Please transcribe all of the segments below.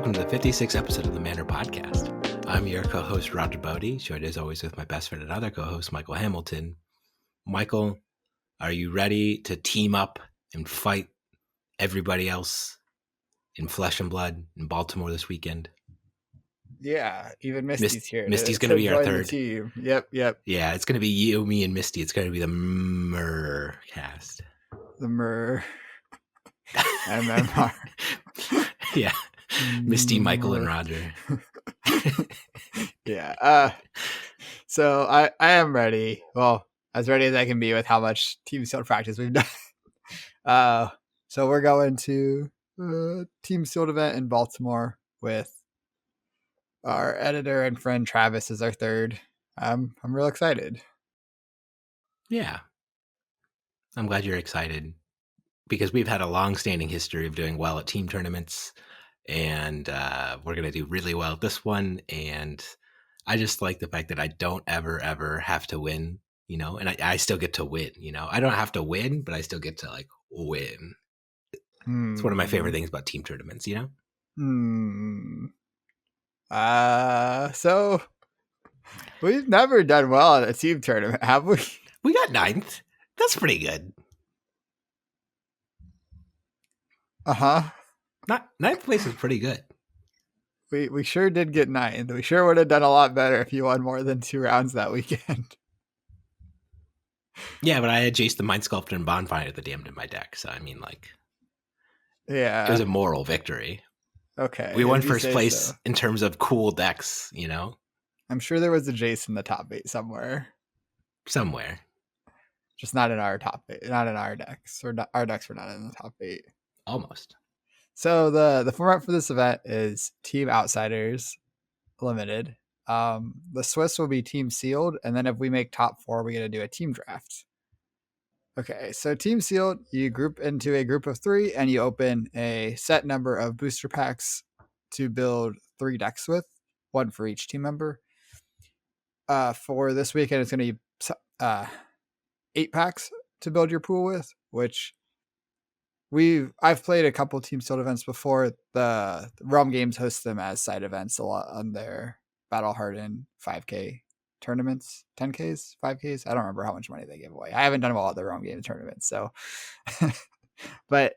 welcome to the 56th episode of the Manor Podcast. I'm your co-host, Roger Bodee, joined as always with my best friend and other co-host, Michael Hamilton. Michael, are you ready to team up and fight everybody else in flesh and blood in Baltimore this weekend? Yeah, even Misty's here. Misty's going to be our third. Team. Yep. Yeah, it's going to be you, me, and Misty. It's going to be the Murr cast. The Murr. MMR. Yeah. Misty, Michael, and Roger. Yeah. So I am ready. Well, as ready as I can be with how much team sealed practice we've done. So we're going to a team sealed event in Baltimore with our editor and friend Travis as our third. I'm real excited. Yeah. I'm glad you're excited because we've had a long-standing history of doing well at team tournaments, and we're going to do really well at this one. And I just like the fact that I don't ever have to win, you know, and I still get to win, you know. I don't have to win, but I still get to like win. It's one of my favorite things about team tournaments, you know? So we've never done well at a team tournament, have we? We got 9th. That's pretty good. Not 9th place is pretty good. We sure did get 9th. We sure would have done a lot better if you won more than 2 rounds that weekend. Yeah, but I had Jace the Mind Sculptor and Bonfire the Damned in my deck, so I mean, like, yeah, it was a moral victory. Okay, we won first place in terms of cool decks, you know. I'm sure there was a Jace in the top 8 somewhere. Just not in our top 8, not in our decks, or not, our decks were not in the top 8. Almost. So the format for this event is Team Outsiders Limited. The Swiss will be team sealed, and then if we make top 4, we get to do a team draft. Okay, so team sealed, you group into a group of 3, and you open a set number of booster packs to build 3 decks with, 1 for each team member. For this weekend, it's going to be 8 packs to build your pool with, which I've played a couple team sealed events before. The Realm Games host them as side events a lot on their Battle Hardened 5K tournaments, 10Ks, 5Ks. I don't remember how much money they give away. I haven't done well at the Realm Games tournaments, so but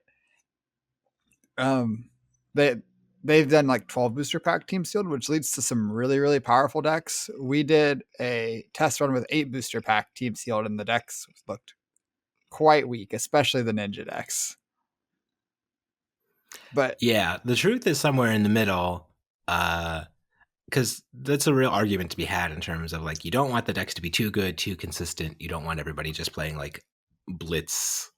they've done like 12 booster pack team sealed, which leads to some really, really powerful decks. We did a test run with 8 booster pack team sealed, and the decks looked quite weak, especially the ninja decks. But yeah, the truth is somewhere in the middle, because that's a real argument to be had in terms of like, you don't want the decks to be too good, too consistent. You don't want everybody just playing like blitz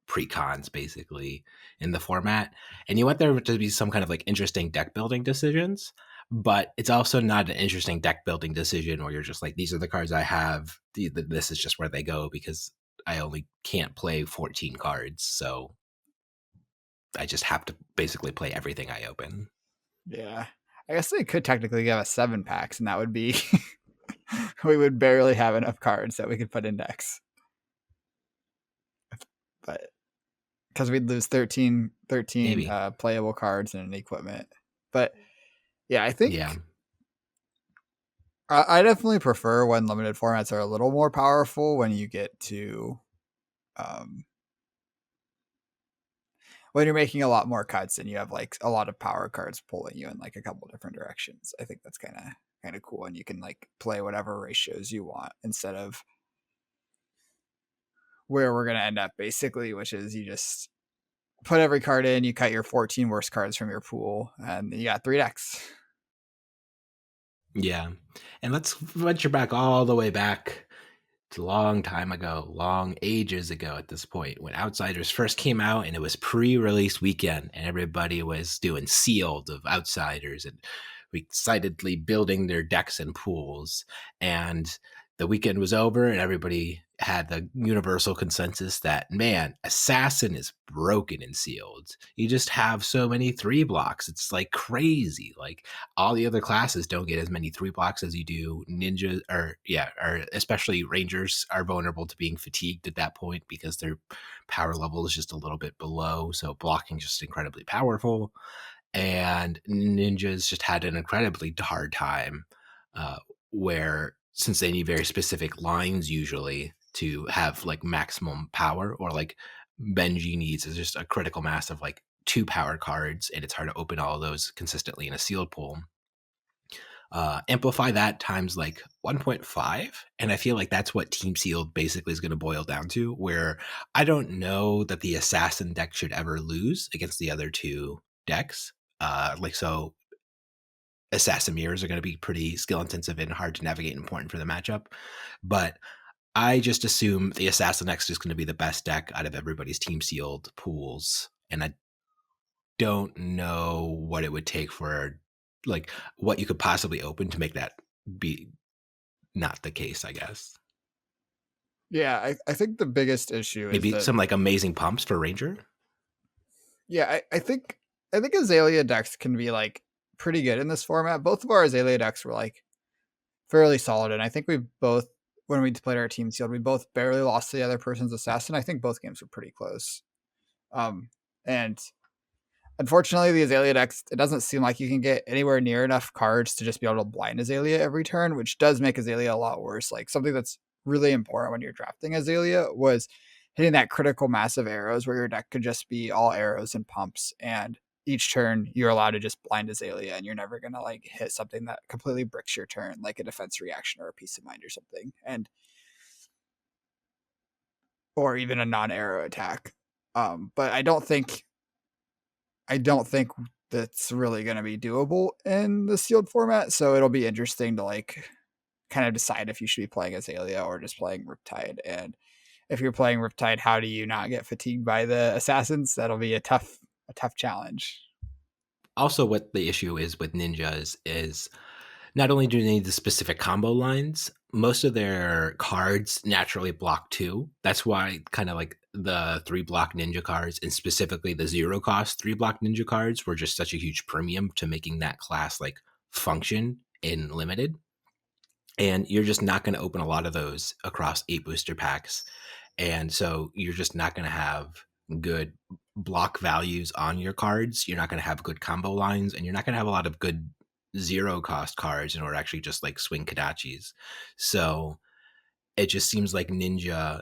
pre-cons basically in the format, and you want there to be some kind of like interesting deck building decisions. But it's also not an interesting deck building decision where you're just like, these are the cards I have, this is just where they go, because I only can't play 14 cards, so I just have to basically play everything I open. Yeah, I guess they could technically give us 7 packs, and that would be we would barely have enough cards that we could put in decks. But because we'd lose 13 playable cards and an equipment. But yeah, I think I definitely prefer when limited formats are a little more powerful, when you get to when you're making a lot more cuts and you have like a lot of power cards pulling you in like a couple different directions. I think that's kind of cool, and you can like play whatever ratios you want instead of where we're going to end up basically, which is you just put every card in, you cut your 14 worst cards from your pool, and you got 3 decks. Yeah. And let's venture back all the way back to a long time ago, long ages ago at this point, when Outsiders first came out and it was pre-release weekend and everybody was doing sealed of Outsiders and excitedly building their decks and pools. And the weekend was over and everybody had the universal consensus that, man, Assassin is broken in sealed. You just have so many 3 blocks. It's like crazy. Like all the other classes don't get as many 3 blocks as you do. Ninjas or especially Rangers are vulnerable to being fatigued at that point because their power level is just a little bit below. So blocking is just incredibly powerful. and ninjas just had an incredibly hard time, where since they need very specific lines usually to have like maximum power, or like Benji needs is just a critical mass of like 2 power cards, and it's hard to open all of those consistently in a sealed pool. Amplify that times like 1.5, and I feel like that's what Team Sealed basically is going to boil down to, where I don't know that the assassin deck should ever lose against the other 2 decks. So assassin mirrors are going to be pretty skill intensive and hard to navigate and important for the matchup, but I just assume the assassin deck is just going to be the best deck out of everybody's Team Sealed pools, and I don't know what it would take for like what you could possibly open to make that be not the case, I guess. Yeah, I think the biggest issue is Maybe that some like amazing pumps for Ranger. yeah, I think Azalea decks can be like pretty good in this format. Both of our Azalea decks were like fairly solid, and I think we both when we played our team sealed, we both barely lost to the other person's assassin. I think both games were pretty close. And unfortunately, the Azalea decks, it doesn't seem like you can get anywhere near enough cards to just be able to blind Azalea every turn, which does make Azalea a lot worse. Like something that's really important when you're drafting Azalea was hitting that critical mass of arrows where your deck could just be all arrows and pumps. And each turn you're allowed to just blind Azalea and you're never going to like hit something that completely bricks your turn, like a defense reaction or a peace of mind or something. And, or even a non-arrow attack. But I don't think that's really going to be doable in the sealed format. So it'll be interesting to like kind of decide if you should be playing Azalea or just playing Riptide. And if you're playing Riptide, how do you not get fatigued by the assassins? That'll be a tough challenge. Also, what the issue is with ninjas is not only do they need the specific combo lines, most of their cards naturally block 2. That's why kind of like the 3 block ninja cards, and specifically the 0 cost 3 block ninja cards, were just such a huge premium to making that class like function in limited. And you're just not going to open a lot of those across 8 booster packs. And so you're just not going to have good block values on your cards. You're not going to have good combo lines, and you're not going to have a lot of good 0 cost cards in order to actually just like swing Kadachis. So it just seems like Ninja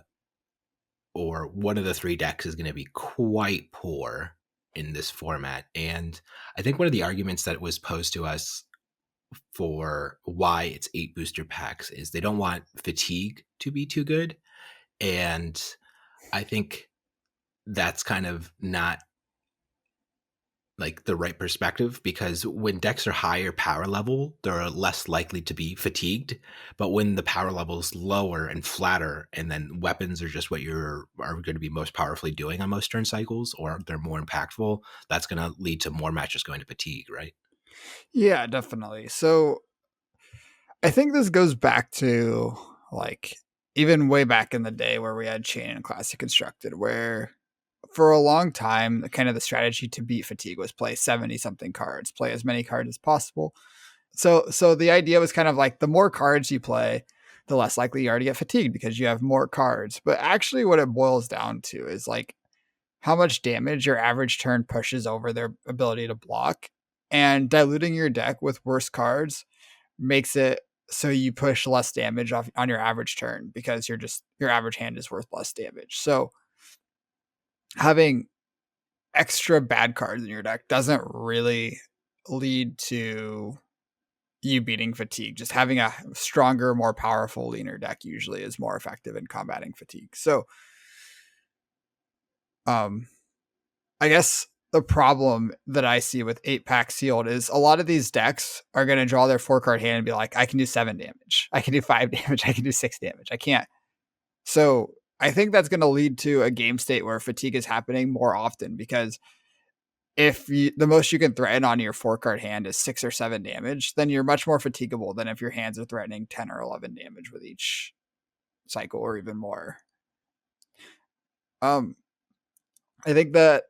or one of the 3 decks is going to be quite poor in this format. And I think one of the arguments that was posed to us for why it's 8 booster packs is they don't want fatigue to be too good. And I think that's kind of not like the right perspective, because when decks are higher power level, they're less likely to be fatigued. But when the power level is lower and flatter, and then weapons are just what you're are going to be most powerfully doing on most turn cycles, or they're more impactful, that's going to lead to more matches going to fatigue, right? Yeah, definitely. So I think this goes back to like even way back in the day where we had Chain and Classic constructed, where for a long time, kind of the strategy to beat fatigue was play 70 something cards, play as many cards as possible. So the idea was kind of like the more cards you play, the less likely you are to get fatigued because you have more cards. But actually what it boils down to is like how much damage your average turn pushes over their ability to block, and diluting your deck with worse cards makes it so you push less damage off on your average turn because your average hand is worth less damage. So having extra bad cards in your deck doesn't really lead to you beating fatigue. Just having a stronger, more powerful, leaner deck usually is more effective in combating fatigue. So, I guess the problem that I see with 8 pack sealed is a lot of these decks are going to draw their 4 card hand and be like, I can do 7 damage, I can do 5 damage, I can do 6 damage, I can't. So I think that's going to lead to a game state where fatigue is happening more often, because if the most you can threaten on your 4 card hand is 6 or 7 damage, then you're much more fatigable than if your hands are threatening 10 or 11 damage with each cycle or even more. I think that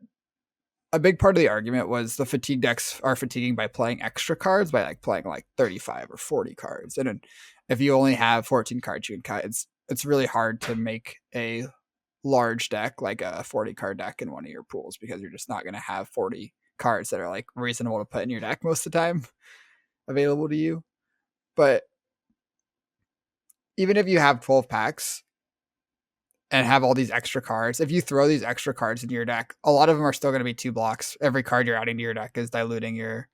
a big part of the argument was the fatigue decks are fatiguing by playing extra cards, by like playing like 35 or 40 cards. And if you only have 14 cards you can cut, it's really hard to make a large deck like a 40 card deck in one of your pools, because you're just not going to have 40 cards that are like reasonable to put in your deck most of the time available to you. But even if you have 12 packs and have all these extra cards, if you throw these extra cards into your deck, a lot of them are still going to be 2 blocks. Every card you're adding to your deck is diluting your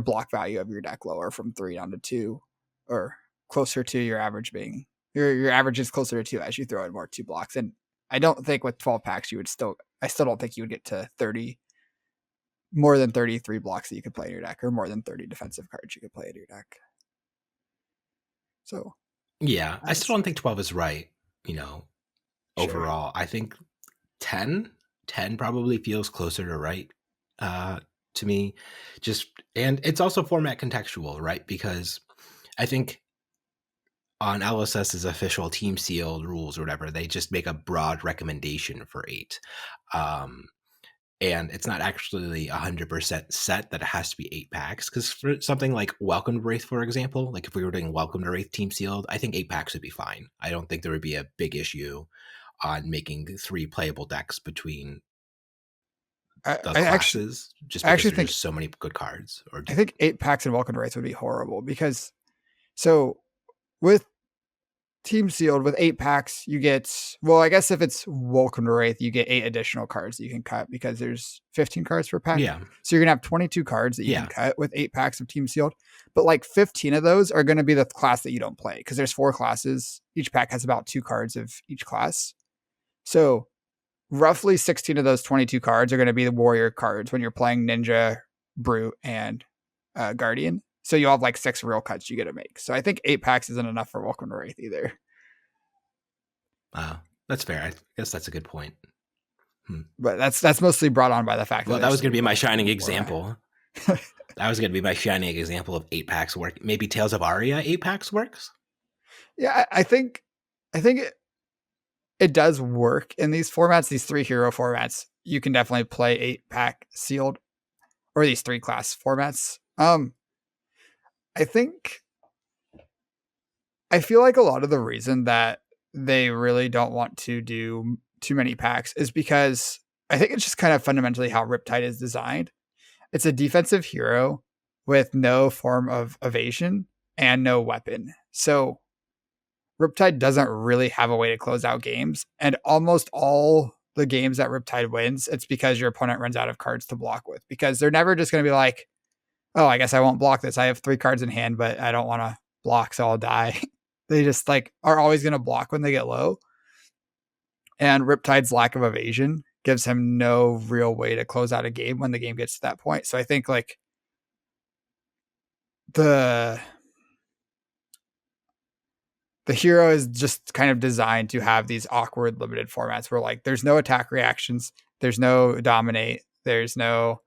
block value of your deck lower from 3 down to 2, or closer to your average being your average is closer to 2 as you throw in more 2 blocks. And I don't think with 12 packs I still don't think you would get to 30, more than 33 blocks that you could play in your deck, or more than 30 defensive cards you could play in your deck. So yeah, I still don't think 12 is right, overall. I think 10 probably feels closer to right to me. And it's also format contextual, right? Because I think on LSS's official team sealed rules or whatever, they just make a broad recommendation for 8. And it's not actually 100% set that it has to be 8 packs. Because for something like Welcome to Wraith, for example, like if we were doing Welcome to Wraith team sealed, I think 8 packs would be fine. I don't think there would be a big issue on making 3 playable decks between the classes, just because there's just so many good cards. I think 8 packs in Welcome to Wraith would be horrible, because so with team sealed, with 8 packs, you get, well, I guess if it's Welcome to Wraith, you get 8 additional cards that you can cut, because there's 15 cards per pack. Yeah. So you're gonna have 22 cards that you can cut with 8 packs of team sealed. But like 15 of those are going to be the class that you don't play, because there's 4 classes. Each pack has about 2 cards of each class. So roughly 16 of those 22 cards are going to be the warrior cards when you're playing Ninja, Brute, and Guardian. So you'll have like 6 real cuts you get to make. So I think 8 packs isn't enough for Welcome to Wraith either. That's fair. I guess that's a good point. But that's mostly brought on by the fact that was going to be my shining example. That was going to be my shining example of 8 packs work. Maybe Tales of Aria 8 packs works? Yeah, I think it does work in these formats, these 3 hero formats. You can definitely play 8 pack sealed, or these 3 class formats. I feel like a lot of the reason that they really don't want to do too many packs is because I think it's just kind of fundamentally how Riptide is designed. It's a defensive hero with no form of evasion and no weapon. So Riptide doesn't really have a way to close out games. And almost all the games that Riptide wins, it's because your opponent runs out of cards to block with. Because they're never just going to be like, oh, I guess I won't block this. I have 3 cards in hand, but I don't want to block, so I'll die. They just like are always going to block when they get low. And Riptide's lack of evasion gives him no real way to close out a game when the game gets to that point. So I think like the hero is just kind of designed to have these awkward limited formats where like there's no attack reactions, there's no dominate, there's no,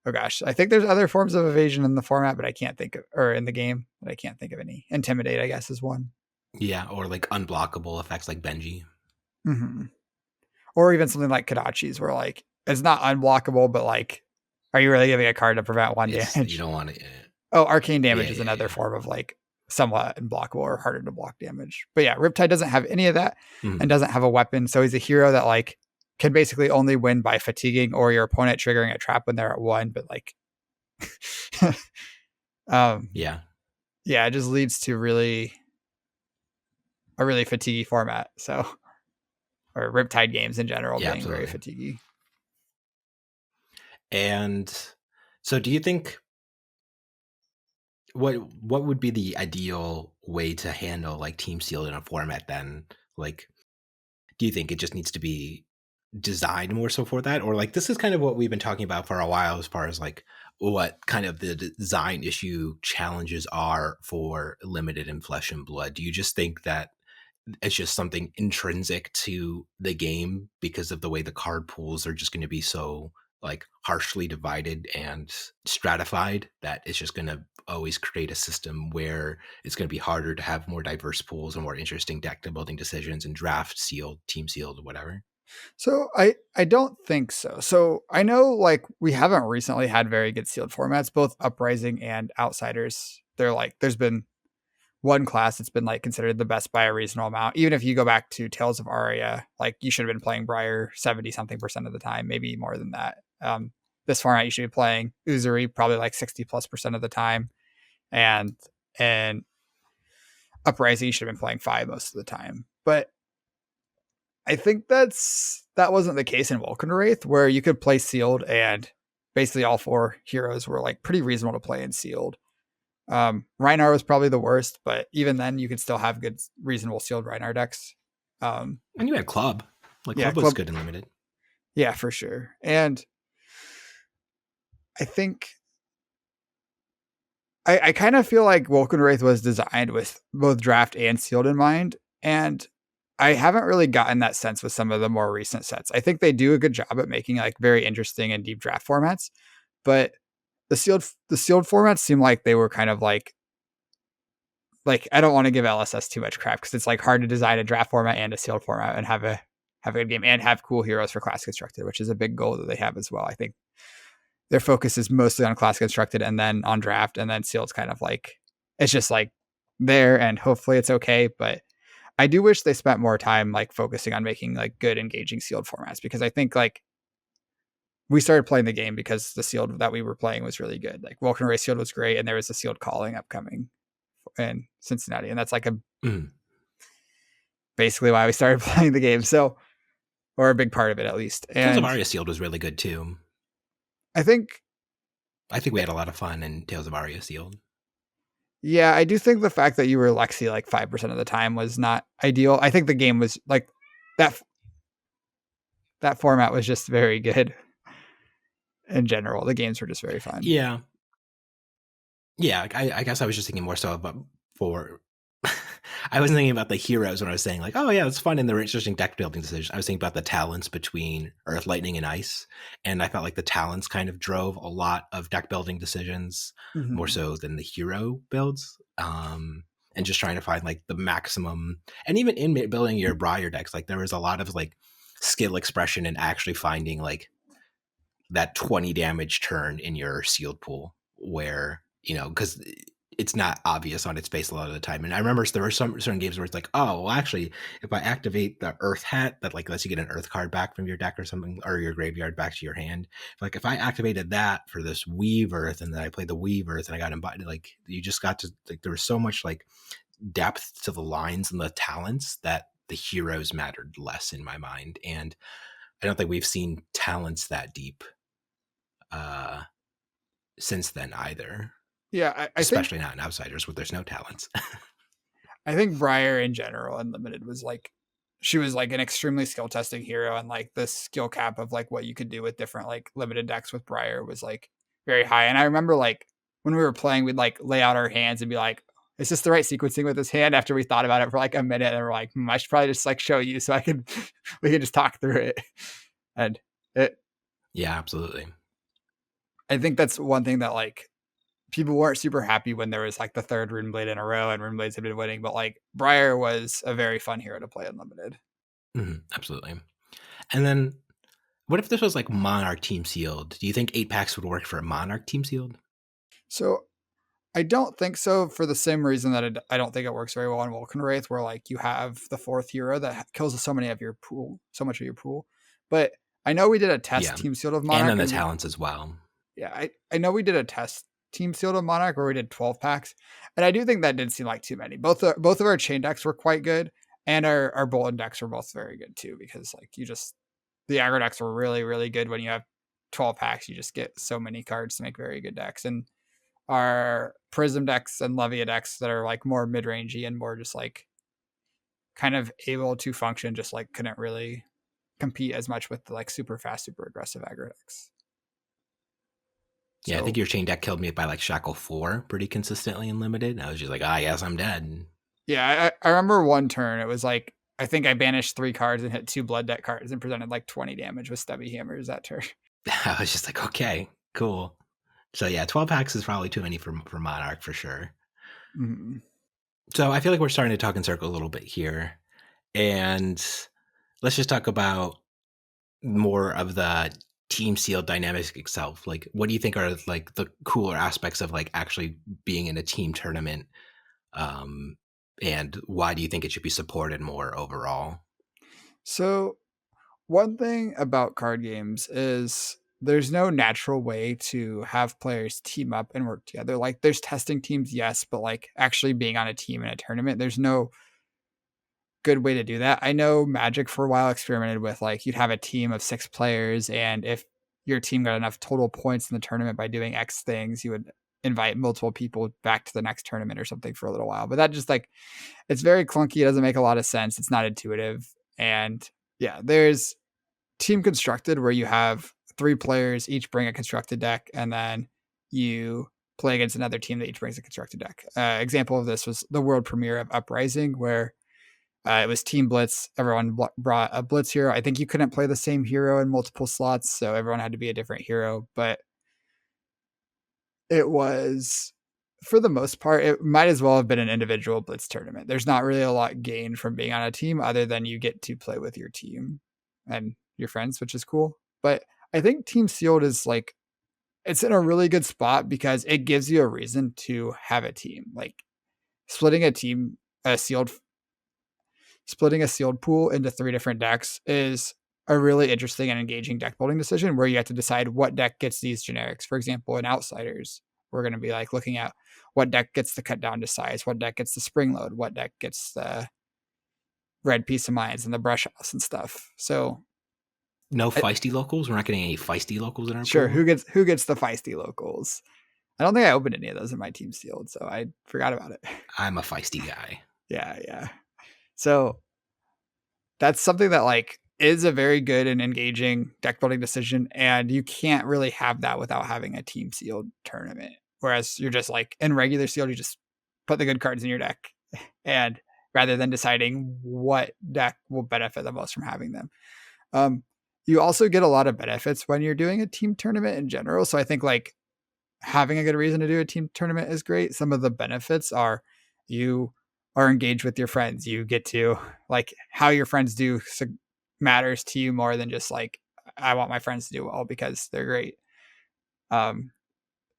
oh gosh, I think there's other forms of evasion in the format, but I can't think of, or in the game, but I can't think of any. Intimidate, I guess, is one. Yeah, or like unblockable effects like Benji. Mm-hmm. Or even something like Kadachi's, where like it's not unblockable, but like, are you really giving a card to prevent 1 damage? You don't want to. Oh, arcane damage is another form of like somewhat unblockable or harder to block damage. But yeah, Riptide doesn't have any of that and doesn't have a weapon. So he's a hero that like can basically only win by fatiguing or your opponent triggering a trap when they're at 1. But like, yeah, it just leads to a really fatiguey format. So, or Riptide games in general being very fatiguey. And so do you think what would be the ideal way to handle like team sealed in a format then? Like, do you think it just needs to be designed more so for that? Or like, this is kind of what we've been talking about for a while as far as like what kind of the design issue challenges are for limited in Flesh and Blood. Do you just think that it's just something intrinsic to the game because of the way the card pools are just going to be so like harshly divided and stratified that it's just going to always create a system where it's going to be harder to have more diverse pools and more interesting deck building decisions and draft sealed, team sealed, whatever? So I don't think so. So I know like we haven't recently had very good sealed formats, both Uprising and Outsiders. They're like, there's been one class that's been like considered the best by a reasonable amount. Even if you go back to Tales of Aria, like you should have been playing Briar 70 something % of the time, maybe more than that. this format you should be playing Uzuri probably like 60+% of the time, and Uprising you should have been playing 5 most of the time. But I think that wasn't the case in Wraith, where you could play sealed and basically all 4 heroes were like pretty reasonable to play in sealed. Rhinar was probably the worst, but even then you could still have good reasonable sealed Rhinar decks. And you had Club. Like Yeah, Club was good and limited. Yeah, for sure. And I think I kind of feel like Wraith was designed with both draft and sealed in mind. And I haven't really gotten that sense with some of the more recent sets. I think they do a good job at making like very interesting and deep draft formats, but the sealed formats seem like they were kind of like I don't want to give LSS too much crap because it's like hard to design a draft format and a sealed format and have a good game and have cool heroes for class constructed, which is a big goal that they have as well. I think their focus is mostly on class constructed and then on draft, and then sealed's kind of like it's just like there, and hopefully it's okay. But I do wish they spent more time like focusing on making like good engaging sealed formats, because I think like we started playing the game because the sealed that we were playing was really good. Like Vulcan Race sealed was great, and there was a sealed calling upcoming in Cincinnati, and that's like a basically why we started playing the game. So, or a big part of it at least. And Tales of Aria sealed was really good too. I think we had a lot of fun in Tales of Aria sealed. Yeah, I do think the fact that you were Lexi like 5% of the time was not ideal. I think the game was like that format was just very good in general. The games were just very fun. Yeah. Yeah, I guess I was just thinking more so about I was thinking about the heroes when I was saying like, oh yeah, it's fun and they're interesting deck building decisions. I was thinking about the talents between Earth, Lightning, and Ice, and I felt like the talents kind of drove a lot of deck building decisions more so than the hero builds. And just trying to find like the maximum, and even in building your Briar decks, like there was a lot of like skill expression and actually finding like that 20 damage turn in your sealed pool where, because it's not obvious on its face a lot of the time. And I remember there were some certain games where it's like, oh, well, actually, if I activate the Earth Hat that like lets you get an Earth card back from your deck or something, or your graveyard back to your hand, like if I activated that for this Weave Earth and then I played the Weave Earth and I got embodied, like you just got to like there was so much like depth to the lines and the talents that the heroes mattered less in my mind. And I don't think we've seen talents that deep since then either. Yeah, I especially think, not in Outsiders where there's no talents. I think Briar in general Unlimited was like she was like an extremely skill testing hero, and like the skill cap of like what you could do with different like limited decks with Briar was like very high. And I remember like when we were playing, we'd like lay out our hands and be like, is this the right sequencing with this hand? After we thought about it for like a minute, and we're like, I should probably just like show you so we can just talk through it. And yeah, absolutely. I think that's one thing that like people weren't super happy when there was like the 3rd Runeblade in a row and Runeblades had been winning, but like Briar was a very fun hero to play Unlimited. Absolutely. And then what if this was like Monarch Team Sealed? Do you think 8 packs would work for a Monarch Team Sealed? So I don't think so, for the same reason that I don't think it works very well in Vulcan Wraith, where like you have the 4th hero that kills so much of your pool. But I know we did a test team sealed of Monarch. And then the talents as well. Yeah, I know we did a test team sealed of Monarch where we did 12 packs. And I do think that did seem like too many. Both of our chain decks were quite good, and our bulletin decks were both very good too, because like the aggro decks were really, really good. When you have 12 packs, you just get so many cards to make very good decks. And our Prism decks and Levia decks that are like more mid-rangey and more just like kind of able to function, just like couldn't really compete as much with the like super fast, super aggressive aggro decks. Yeah, I think your chain deck killed me by like Shackle 4 pretty consistently in Limited. I was just like, yes, I'm dead. Yeah, I remember one turn, it was like, I think I banished 3 cards and hit 2 blood debt cards and presented like 20 damage with Stubby Hammers that turn. I was just like, okay, cool. So yeah, 12 packs is probably too many for Monarch for sure. Mm-hmm. So I feel like we're starting to talk in circle a little bit here. And let's just talk about more of the team sealed dynamics itself. Like, what do you think are like the cooler aspects of like actually being in a team tournament? And why do you think it should be supported more overall? So one thing about card games is there's no natural way to have players team up and work together. Like there's testing teams, yes, but like actually being on a team in a tournament, there's no good way to do that. I know Magic for a while experimented with like you'd have a team of 6 players, and if your team got enough total points in the tournament by doing X things, you would invite multiple people back to the next tournament or something for a little while. But that just like it's very clunky. It doesn't make a lot of sense. It's not intuitive. And yeah, there's team constructed where you have 3 players, each bring a constructed deck, and then you play against another team that each brings a constructed deck. Example of this was the world premiere of Uprising, where it was Team Blitz. Everyone brought a Blitz hero. I think you couldn't play the same hero in multiple slots, so everyone had to be a different hero. But it was, for the most part, it might as well have been an individual Blitz tournament. There's not really a lot gained from being on a team other than you get to play with your team and your friends, which is cool. But I think Team Sealed is like, it's in a really good spot because it gives you a reason to have a team. Like splitting a team, a sealed splitting a sealed pool into 3 different decks is a really interesting and engaging deck building decision where you have to decide what deck gets these generics. For example, in Outsiders, we're going to be like looking at what deck gets the cut down to size, what deck gets the spring load, what deck gets the red piece of minds and the brush house and stuff. So No feisty locals. We're not getting any feisty locals in our sure, pool. who gets the feisty locals? I don't think I opened any of those in my team sealed, so I forgot about it. I'm a feisty guy. Yeah. So that's something that like is a very good and engaging deck building decision, and you can't really have that without having a team sealed tournament. Whereas you're just like in regular sealed, you just put the good cards in your deck, and rather than deciding what deck will benefit the most from having them. You also get a lot of benefits when you're doing a team tournament in general. So I think like having a good reason to do a team tournament is great. Some of the benefits are you are engaged with your friends. You get to like how your friends do matters to you more than just like I want my friends to do well because they're great. Um,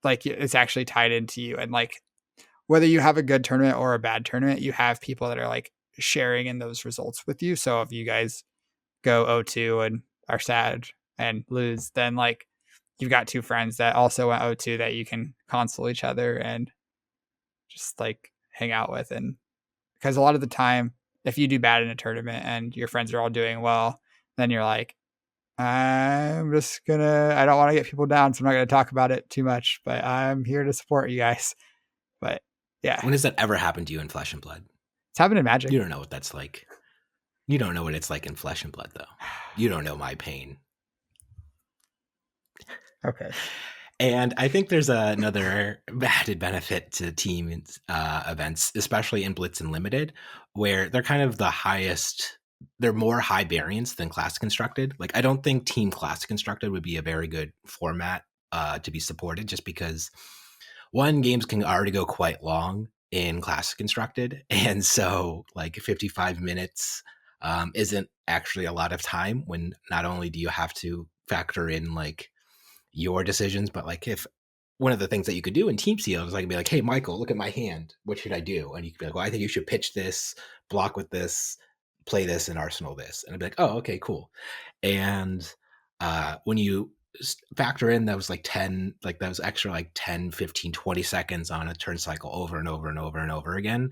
like it's actually tied into you, and like whether you have a good tournament or a bad tournament, you have people that are like sharing in those results with you. So if you guys go 0-2 and are sad and lose, then like you've got 2 friends that also went 0-2 that you can console each other and just like hang out with. And because a lot of the time, if you do bad in a tournament and your friends are all doing well, then you're like, I don't want to get people down, so I'm not going to talk about it too much, but I'm here to support you guys. But yeah, When has that ever happened to you in Flesh and Blood? it's happened in Magic. You don't know what that's like. You don't know what it's like in Flesh and Blood, though. You don't know my pain. Okay. And I think there's another added benefit to team events, especially in Blitz and Limited, where they're kind of the highest. They're more high variance than class constructed. Like I don't think team class constructed would be a very good format to be supported, just because one, games can already go quite long in class constructed, and so like 55 minutes isn't actually a lot of time when not only do you have to factor in like your decisions, but like if one of the things that you could do in team sealed is like be like, hey Michael, look at my hand, what should I do? And you could be like, well, I think you should pitch this, block with this, play this, and arsenal this. And I'd be like, oh, okay, cool. And when you factor in those like 10, like those extra like 10, 15, 20 seconds on a turn cycle over and over and over and over again,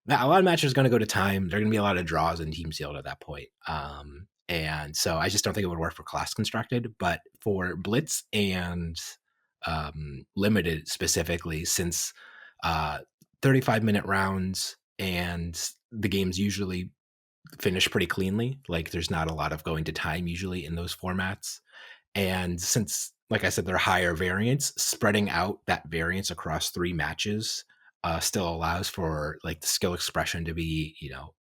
a lot of matches are going to go to time. There are going to be a lot of draws in team sealed at that point. And so I just don't think it would work for class constructed, but for Blitz and Limited specifically, since 35-minute rounds and the games usually finish pretty cleanly, like there's not a lot of going to time usually in those formats. And since, like I said, they're higher variance, spreading out that variance across 3 matches still allows for like the skill expression to be,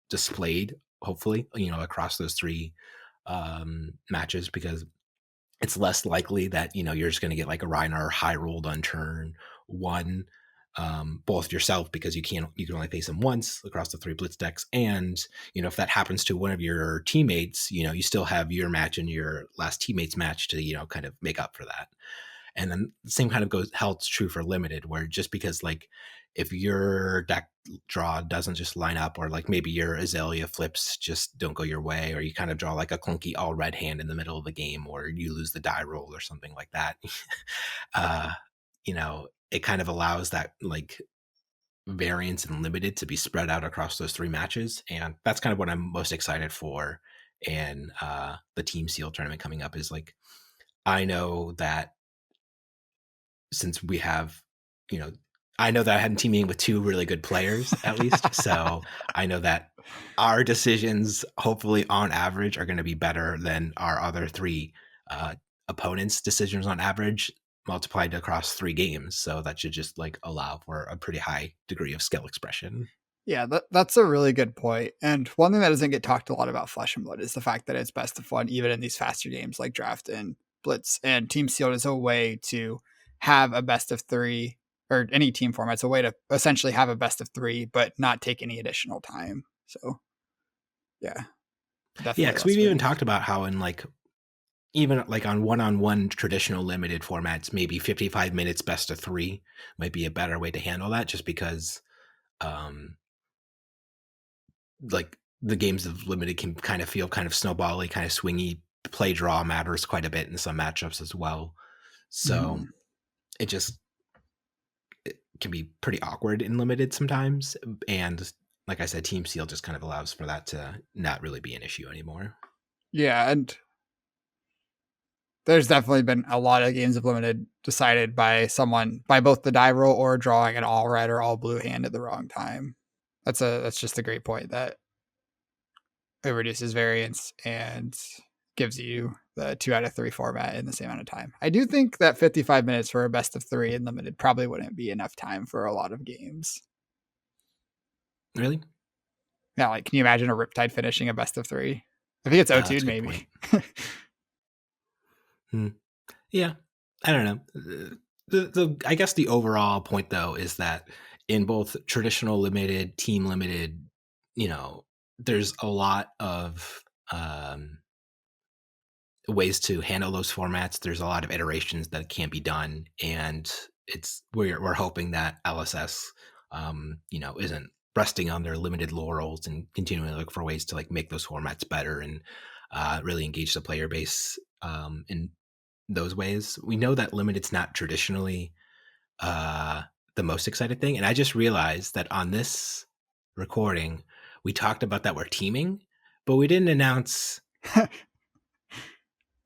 displayed, hopefully, across those 3 matches, because it's less likely that, you're just going to get like a Reinar high rolled on turn 1, both yourself, because you can only face them once across the 3 blitz decks. And, if that happens to one of your teammates, you still have your match and your last teammate's match to, kind of make up for that. And then the same kind of holds true for Limited, where just because like if your deck draw doesn't just line up, or like maybe your Azalea flips just don't go your way, or you kind of draw like a clunky all red hand in the middle of the game, or you lose the die roll or something like that, uh, it kind of allows that like variance and limited to be spread out across those 3 matches. And that's kind of what I'm most excited for in the Team Seal tournament coming up. Is like, I know that since we have, you know, I know that I had a team meeting with 2 really good players at least. So I know that our decisions, hopefully on average, are going to be better than our other 3 opponents' decisions on average multiplied across 3 games. So that should just like allow for a pretty high degree of skill expression. Yeah, that's a really good point. And one thing that doesn't get talked a lot about Flesh and Blood is the fact that it's best of 1, even in these faster games like Draft and Blitz. And Team Sealed is a way to have a best of 3, or any team format's a way to essentially have a best of 3, but not take any additional time. So, yeah, Yeah, definitely because less we've even wins. talked about how in like even like on one-on-one traditional limited formats, maybe 55 minutes best of 3 might be a better way to handle that, just because um like the games of limited can kind of feel kind of snowbally, kind of swingy. Play draw matters quite a bit in some matchups as well. So Mhm. it just it can be pretty awkward in limited sometimes. And like I said, Team Seal just kind of allows for that to not really be an issue anymore. Yeah, and there's definitely been a lot of games of Limited decided by both the die roll or drawing an all red or all blue hand at the wrong time. That's just a great point that it reduces variance and gives you the 2 out of 3 format in the same amount of time. I do think that 55 minutes for a best of 3 in Limited probably wouldn't be enough time for a lot of games. Really? Now, like, can you imagine a Riptide finishing a best of 3? I think it's That's O2'd a good maybe. point. Hmm. Yeah, I don't know. The I guess the overall point though is that in both traditional limited, team limited, there's a lot of ways to handle those formats. There's a lot of iterations that can be done, and we're hoping that LSS, isn't resting on their limited laurels and continuing to look for ways to like make those formats better and really engage the player base in those ways. We know that limited's not traditionally uh, the most exciting thing, and I just realized that on this recording we talked about that we're teaming, but we didn't announce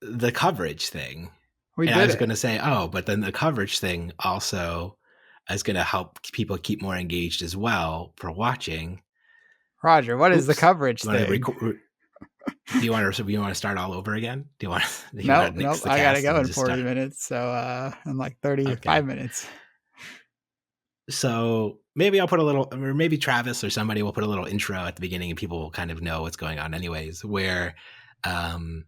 the coverage thing. We And I did was it. going to say, oh, but then the coverage thing also is going to help people keep more engaged as well for watching. Roger, what is the Oops. coverage You want to thing? record? Do you want to start all over again? Do you want do you want Nope, to nix nope. the I gotta cast go and in just 40 start? minutes. So in like 35 Okay. minutes. So maybe I'll put a little, or maybe Travis or somebody will put a little intro at the beginning, and people will kind of know what's going on anyways, where um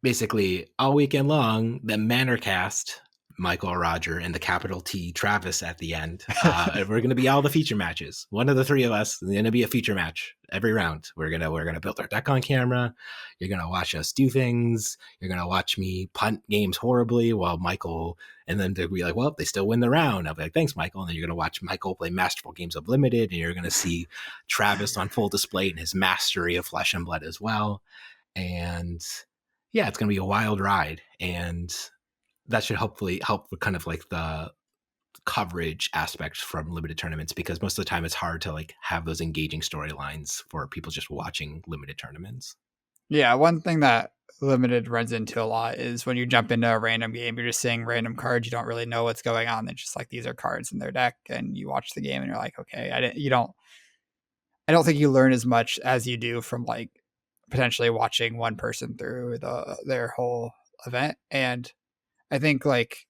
basically all weekend long, the Manorcast, Michael, Roger, and the capital T Travis at the end. We're going to be all the feature matches. One of the 3 of us is going to be a feature match every round. We're gonna build our deck on camera. You're gonna watch us do things. You're gonna watch me punt games horribly while Michael, and then they'll be like, "Well, they still win the round." I'll be like, "Thanks, Michael." And then you're gonna watch Michael play masterful games of limited, and you're gonna see Travis on full display in his mastery of Flesh and Blood as well. And yeah, it's going to be a wild ride, and that should hopefully help with kind of like the coverage aspects from limited tournaments, because most of the time it's hard to like have those engaging storylines for people just watching limited tournaments. Yeah, one thing that Limited runs into a lot is when you jump into a random game, you're just seeing random cards. You don't really know what's going on. They're just like, these are cards in their deck, and you watch the game and you're like, okay, I don't think you learn as much as you do from like potentially watching one person through their whole event. And I think like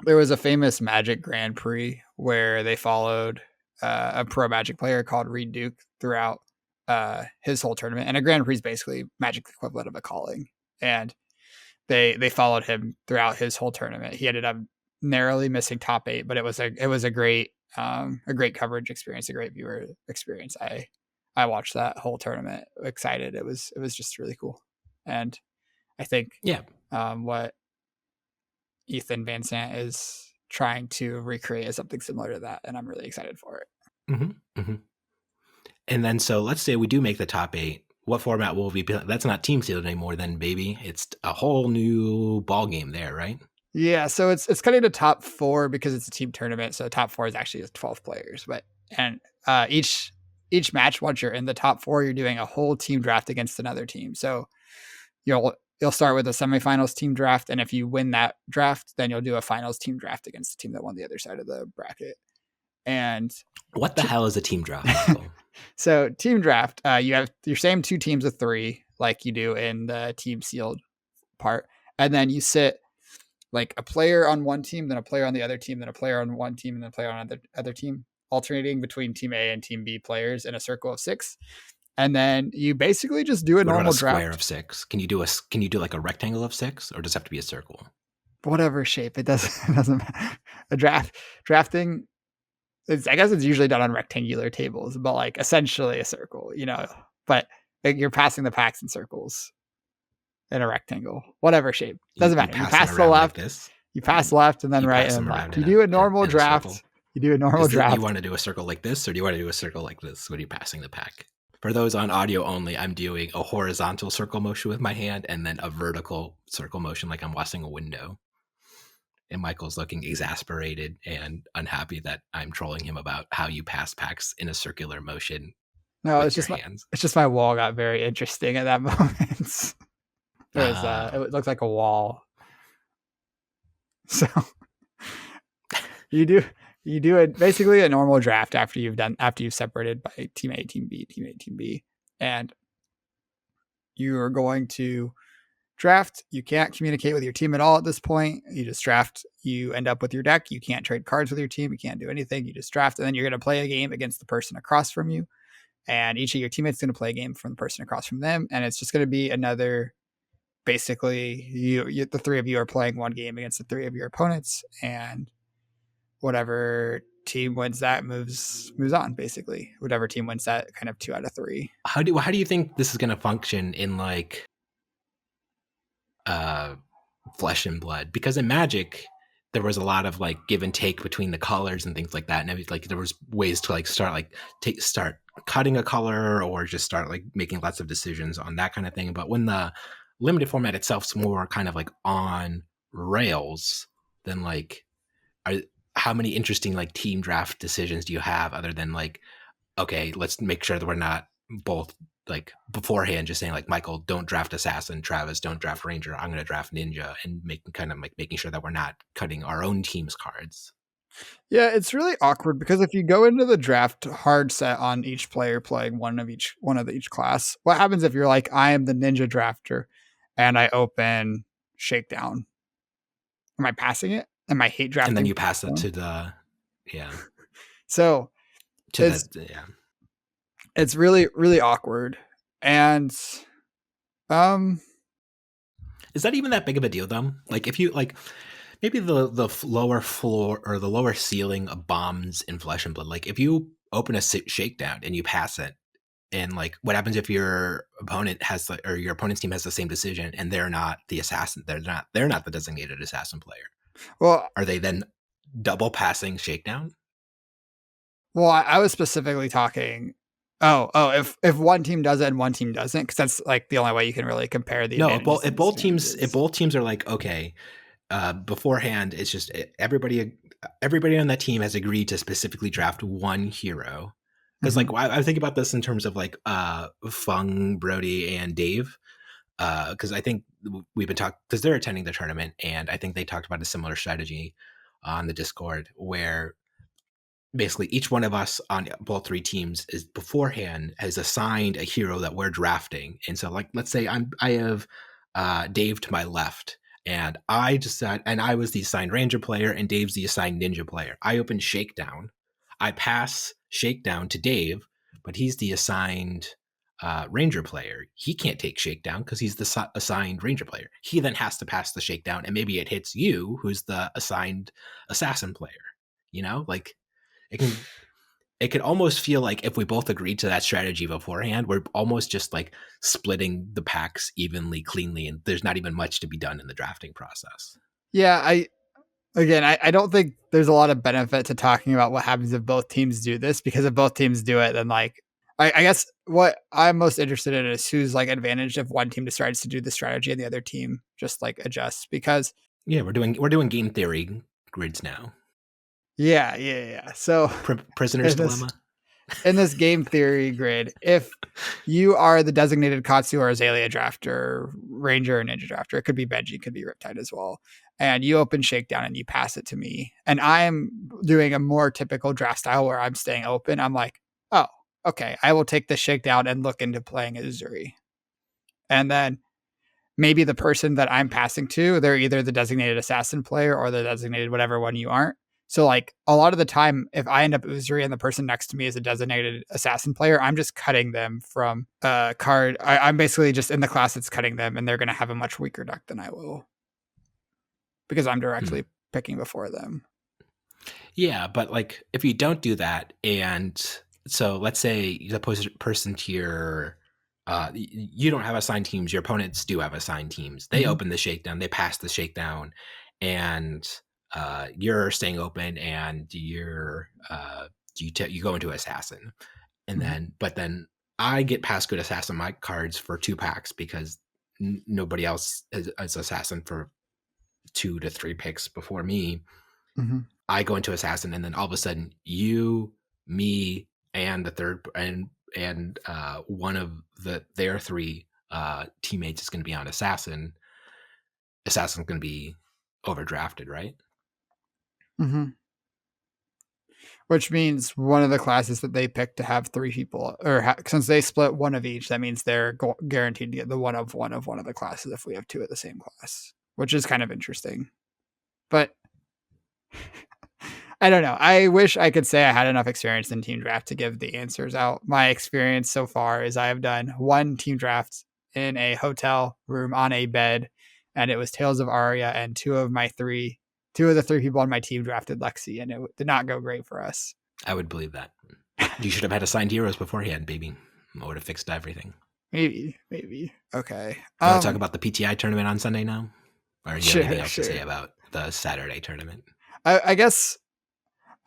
there was a famous Magic Grand Prix where they followed a pro Magic player called Reed Duke throughout his whole tournament. And a Grand Prix is basically Magic equivalent of a calling. And they followed him throughout his whole tournament. He ended up narrowly missing top 8, but it was a great coverage experience, a great viewer experience. I watched that whole tournament excited. It was just really cool. And I think Yeah. what Ethan Van Sant is trying to recreate something similar to that, and I'm really excited for it. Mm-hmm. And then, so let's say we do make the top 8. What format will we be? That's not team sealed anymore, then, baby. It's a whole new ball game there, right? Yeah, so it's cutting to top 4 because it's a team tournament. So top 4 is actually 12 players, but and each match, once you're in the top 4, you're doing a whole team draft against another team. So you'll start with a semifinals team draft, and if you win that draft, then you'll do a finals team draft against the team that won the other side of the bracket. And what the hell is a team draft, Michael? So team draft, you have your same 2 teams of 3 like you do in the team sealed part, and then you sit like a player on one team, then a player on the other team, then a player on one team, and then a player on the other team, alternating between team A and team B players in a circle of 6. And then you basically just do a normal draft. Square of 6? Can you do like a rectangle of 6, or does it have to be a circle? Whatever shape, it doesn't matter. Drafting, I guess it's usually done on rectangular tables, but like essentially a circle, but like you're passing the packs in circles in a rectangle, whatever shape, doesn't matter. You pass the left, like you pass left, and then right and left. You do a normal draft. You do a normal draft. You want to do a circle like this, or do you want to do a circle like this when you're passing the pack? For those on audio only, I'm doing a horizontal circle motion with my hand and then a vertical circle motion like I'm washing a window. And Michael's looking exasperated and unhappy that I'm trolling him about how you pass packs in a circular motion. No, it's just my wall got very interesting at that moment. It looked like a wall. So you do it basically a normal draft after you've separated by team A, team B, team A, team B, and you're going to draft. You can't communicate with your team at all at this point. You just draft. You end up with your deck. You can't trade cards with your team. You can't do anything. You just draft, and then you're going to play a game against the person across from you, and each of your teammates is going to play a game from the person across from them, and it's just going to be another. Basically, you the 3 of you are playing one game against the 3 of your opponents, and whatever team wins that moves on. Basically, whatever team wins that, kind of 2 out of 3. How do you think this is going to function in like Flesh and Blood? Because in Magic, there was a lot of like give and take between the colors and things like that, and it was like there was ways to like start cutting a color or just start like making lots of decisions on that kind of thing. But when the limited format itself is more kind of like on rails, then like how many interesting like team draft decisions do you have other than like, okay, let's make sure that we're not both like beforehand just saying like, Michael, don't draft assassin, Travis, don't draft ranger, I'm going to draft ninja, and making sure that we're not cutting our own team's cards. Yeah, it's really awkward because if you go into the draft hard set on each player playing one of each class, what happens if you're like, I am the ninja drafter and I open Shakedown? Am I passing it? Am I hate drafting? And then you pass it to the So it's really, really awkward. And is that even that big of a deal though? Like if you like maybe the lower floor or the lower ceiling of bombs in Flesh and Blood, like if you open a Shakedown and you pass it, and like what happens if your opponent has or your opponent's team has the same decision and they're not the assassin, they're not the designated assassin player? Well, are they then double passing Shakedown? Well, I was specifically talking. If one team does it and one team doesn't, because that's like the only way you can really compare the. No, if both teams are like, okay, beforehand, it's just everybody on that team has agreed to specifically draft one hero. Because like I think about this in terms of like Fung, Bodee, and Dave. Because I think we've been talking, because they're attending the tournament, and I think they talked about a similar strategy on the Discord where basically each one of us on both 3 teams is beforehand has assigned a hero that we're drafting. And so like, let's say I have Dave to my left, and I decided, and I was the assigned ranger player and Dave's the assigned ninja player. I open Shakedown. I pass Shakedown to Dave, but he's the assigned ranger player. He can't take Shakedown because he's the assigned ranger player. He then has to pass the Shakedown, and maybe it hits you, who's the assigned assassin player. Like it could almost feel like if we both agreed to that strategy beforehand, we're almost just like splitting the packs evenly, cleanly, and there's not even much to be done in the drafting process. Yeah, again, I don't think there's a lot of benefit to talking about what happens if both teams do this, because if both teams do it, then like I guess what I'm most interested in is who's like advantaged if one team decides to do the strategy and the other team just like adjusts. Because Yeah, we're doing game theory grids now. yeah. So Prisoner's dilemma. In this game theory grid, if you are the designated Katsu or Azalea drafter, Ranger or Ninja drafter, it could be Benji, it could be Riptide as well, and you open Shakedown and you pass it to me, and I'm doing a more typical draft style where I'm staying open, I'm like, oh, okay, I will take the Shakedown and look into playing Uzuri. And then maybe the person that I'm passing to, they're either the designated assassin player or the designated whatever one you aren't. So like a lot of the time, if I end up Uzuri and the person next to me is a designated assassin player, I'm just cutting them from a card. I'm basically just in the class that's cutting them, and they're going to have a much weaker deck than I will because I'm directly picking before them. Yeah, but like if you don't do that, and so let's say the person to your you don't have assigned teams, your opponents do have assigned teams. They open the shakedown, they pass the shakedown, and you're staying open, and you go into assassin, and then I get past good assassin my cards for 2 packs because nobody else is assassin for 2 to 3 picks before me. I go into assassin, and then all of a sudden you, me, and the third and one of their 3 teammates is going to be on assassin. Assassin's going to be overdrafted, right? Which means one of the classes that they pick to have 3 people, or since they split one of each, that means they're guaranteed to get the one of the classes if we have 2 of the same class, which is kind of interesting. But I don't know. I wish I could say I had enough experience in team draft to give the answers out. My experience so far is I have done 1 team draft in a hotel room on a bed, and it was Tales of Aria, and 2 of the 3 people on my team drafted Lexi, and it did not go great for us. I would believe that. You should have had assigned heroes beforehand, baby. I would have fixed everything. Maybe. Okay. You want to talk about the PTI tournament on Sunday now? Or do you have anything else to say about the Saturday tournament? I guess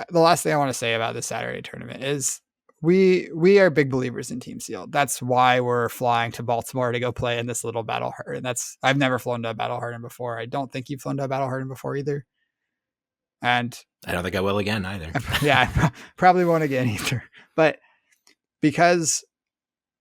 the last thing I want to say about the Saturday tournament is we are big believers in Team Sealed. That's why we're flying to Baltimore to go play in this little Battle Hardened. I've never flown to a Battle Hardened before. I don't think you've flown to a Battle Hardened before either. And I don't think I will again either. Yeah, I probably won't again either. But because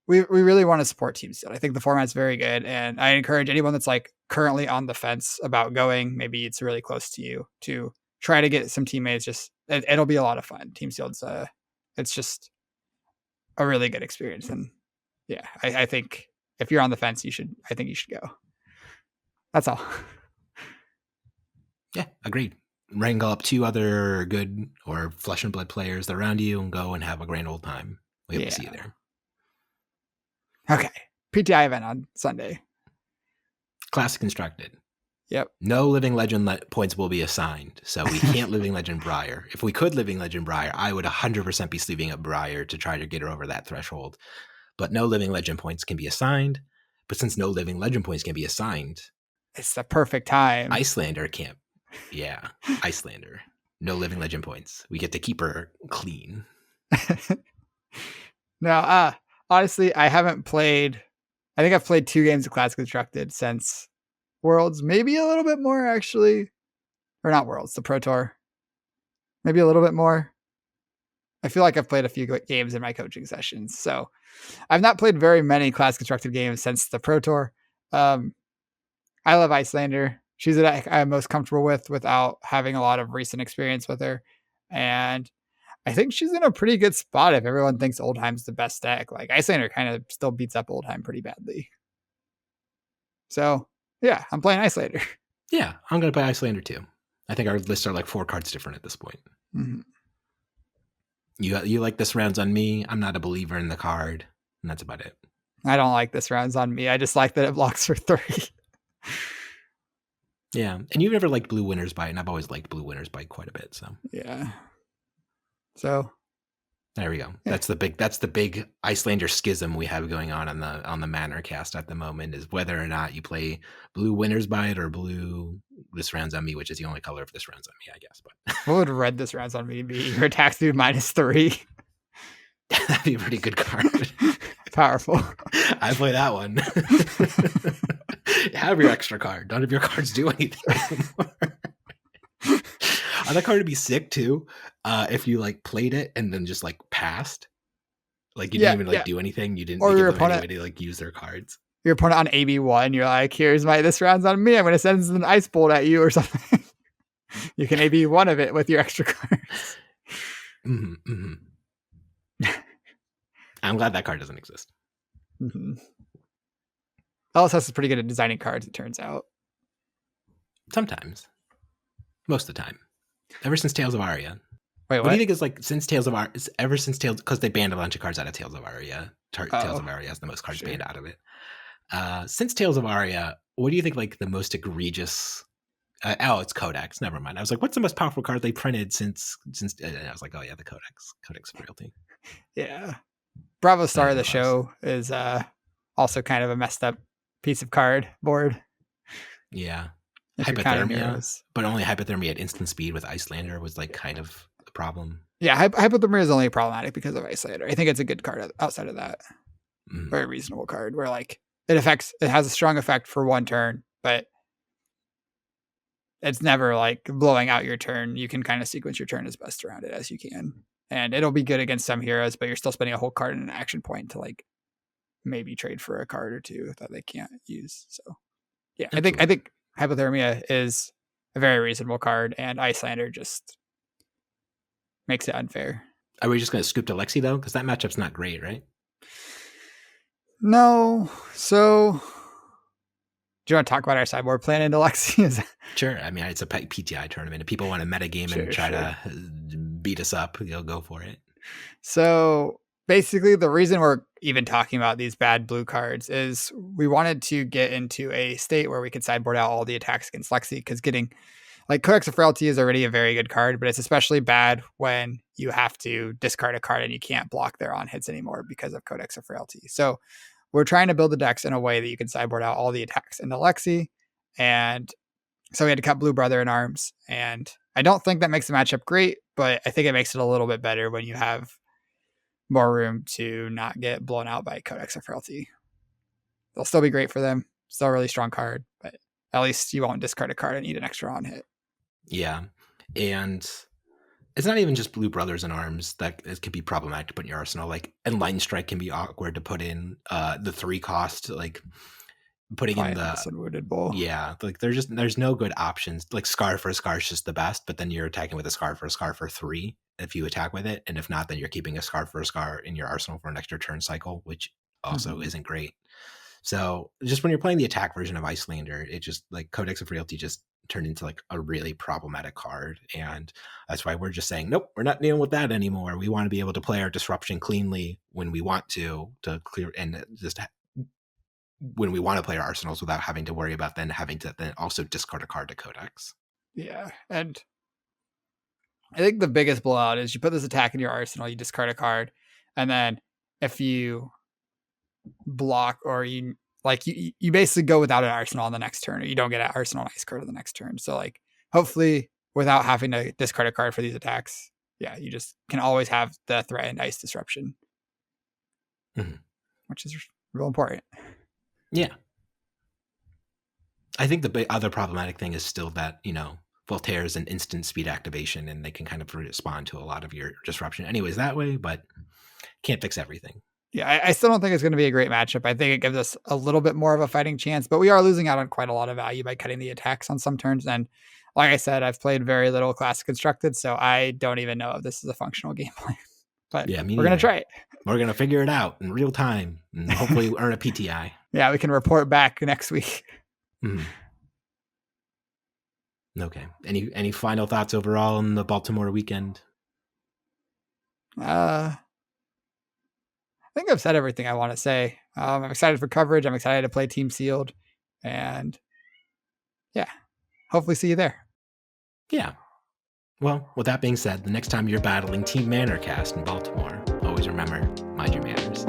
we really want to support Team Sealed. I think the format's very good, and I encourage anyone that's like currently on the fence about going, maybe it's really close to you, to try to get some teammates. Just it'll be a lot of fun. Team Sealed's it's just a really good experience, and yeah, I think if you're on the fence, I think you should go. That's all. Yeah, agreed. Wrangle up 2 other good or flesh and blood players around you and go and have a grand old time. We hope to see you there. Okay. PTI event on Sunday. Classic constructed. Yep. No living legend points will be assigned, so we can't living legend Briar. If we could living legend Briar, I would 100% be sleeving up Briar to try to get her over that threshold. But no living legend points can be assigned. But since no living legend points can be assigned, it's the perfect time. Iyslander can't. Yeah, Iyslander. No living legend points. We get to keep her clean. Now, honestly, I haven't played. I think I've played 2 games of Classic Constructed since Worlds, maybe a little bit more actually, or not Worlds, the Pro Tour, maybe a little bit more. I feel like I've played a few games in my coaching sessions, so I've not played very many Classic Constructed games since the Pro Tour. I love Iyslander. She's the deck I'm most comfortable with without having a lot of recent experience with her, and I think she's in a pretty good spot if everyone thinks Oldheim's the best deck. Like, Iyslander kind of still beats up Oldheim pretty badly. So, yeah, I'm playing Iyslander. Yeah, I'm going to play Iyslander too. I think our lists are like 4 cards different at this point. Mm-hmm. You like this rounds on me. I'm not a believer in the card, and that's about it. I don't like this rounds on me. I just like that it blocks for 3. Yeah, and you've never liked Blue Winner's Bite, and I've always liked Blue Winner's Bite quite a bit. So yeah. So, There we go. Yeah. That's the big Iyslander schism we have going on the Manor cast at the moment, is whether or not you play blue Winners by it or blue This Round's on Me, which is the only color of This Round's on Me, I guess. But What would red This Round's on Me be? Your attack dude -3. that'd be a pretty good card. Powerful. I play that one. Have your extra card. None of your cards do anything anymore. That card would be sick too. If you like played it and then just like passed, like you didn't even do anything. You didn't or give your them opponent anybody to like use their cards. Your opponent on AB1, you're like, here's This Round's on Me. I'm going to send an ice bolt at you or something. You can AB1 of it with your extra cards. Mm-hmm, mm-hmm. I'm glad that card doesn't exist. Mm-hmm. LSS is pretty good at designing cards, it turns out. Sometimes. Most of the time. Ever since Tales of Aria. Wait, what do you think is like since Tales of Aria? Ever since Tales, because they banned a bunch of cards out of Tales of Aria. Tales of Aria has the most cards banned out of it. Since Tales of Aria, what do you think like the most egregious? It's Codex. Never mind. I was like, what's the most powerful card they printed since? And I was like, oh yeah, the Codex of Realty. Yeah, Bravo Star of the show is also kind of a messed up piece of card board. Yeah. Hypothermia, but only Hypothermia at instant speed with Iyslander was like kind of a problem. Yeah, Hypothermia is only problematic because of Iyslander. I think it's a good card outside of that. Very reasonable card where like it has a strong effect for one turn, but it's never like blowing out your turn. You can kind of sequence your turn as best around it as you can. And it'll be good against some heroes, but you're still spending a whole card in an action point to like maybe trade for a card or two that they can't use. So yeah, absolutely. I think Hypothermia is a very reasonable card, and Iyslander just makes it unfair. Are we just going to scoop to Lexi though? Because that matchup's not great, right? No. So do you want to talk about our sideboard plan into Lexi? Sure. I mean, it's a PTI tournament. If people want to metagame and try to beat us up, you'll go for it. So basically, the reason we're even talking about these bad blue cards is we wanted to get into a state where we could sideboard out all the attacks against Lexi, because getting like Codex of Frailty is already a very good card, but it's especially bad when you have to discard a card and you can't block their on hits anymore because of Codex of Frailty. So we're trying to build the decks in a way that you can sideboard out all the attacks into Lexi. And so we had to cut Blue Brother in Arms. And I don't think that makes the matchup great, but I think it makes it a little bit better when you have more room to not get blown out by Codex of Frailty. They'll still be great for them. Still a really strong card, but at least you won't discard a card and eat an extra on hit. Yeah. And it's not even just Blue Brothers in Arms that it can be problematic to put in your arsenal. Like, and Lightning Strike can be awkward to put in. The 3 cost, like putting in the Wounded Bull. Yeah, like there's no good options. Like Scar for a Scar is just the best, but then you're attacking with a Scar for 3 if you attack with it, and if not, then you're keeping a Scar for a Scar in your arsenal for an extra turn cycle, which also isn't great. So just when you're playing the attack version of Iyslander, it just like Codex of Realty just turned into like a really problematic card, and that's why we're just saying nope, we're not dealing with that anymore. We want to be able to play our disruption cleanly when we want to clear, and just when we want to play our arsenals without having to worry about having to also discard a card to Codex. Yeah, and I think the biggest blowout is you put this attack in your arsenal, you discard a card, and then if you block or you basically go without an arsenal on the next turn, or you don't get an arsenal ice card on the next turn. So like hopefully without having to discard a card for these attacks, yeah, you just can always have the threatened ice disruption, which is real important. Yeah. I think the other problematic thing is still that, Voltaire is an instant speed activation, and they can kind of respond to a lot of your disruption anyways that way, but can't fix everything. Yeah, I still don't think it's going to be a great matchup. I think it gives us a little bit more of a fighting chance, but we are losing out on quite a lot of value by cutting the attacks on some turns. And like I said, I've played very little Classic Constructed, so I don't even know if this is a functional game plan. But yeah, we're going to try it. We're going to figure it out in real time and hopefully earn a PTI. Yeah, we can report back next week. Okay. Any final thoughts overall on the Baltimore weekend? I think I've said everything I want to say. I'm excited for coverage. I'm excited to play Team Sealed. And yeah, hopefully see you there. Yeah. Well, with that being said, the next time you're battling Team Manorcast in Baltimore, always remember, mind your manners.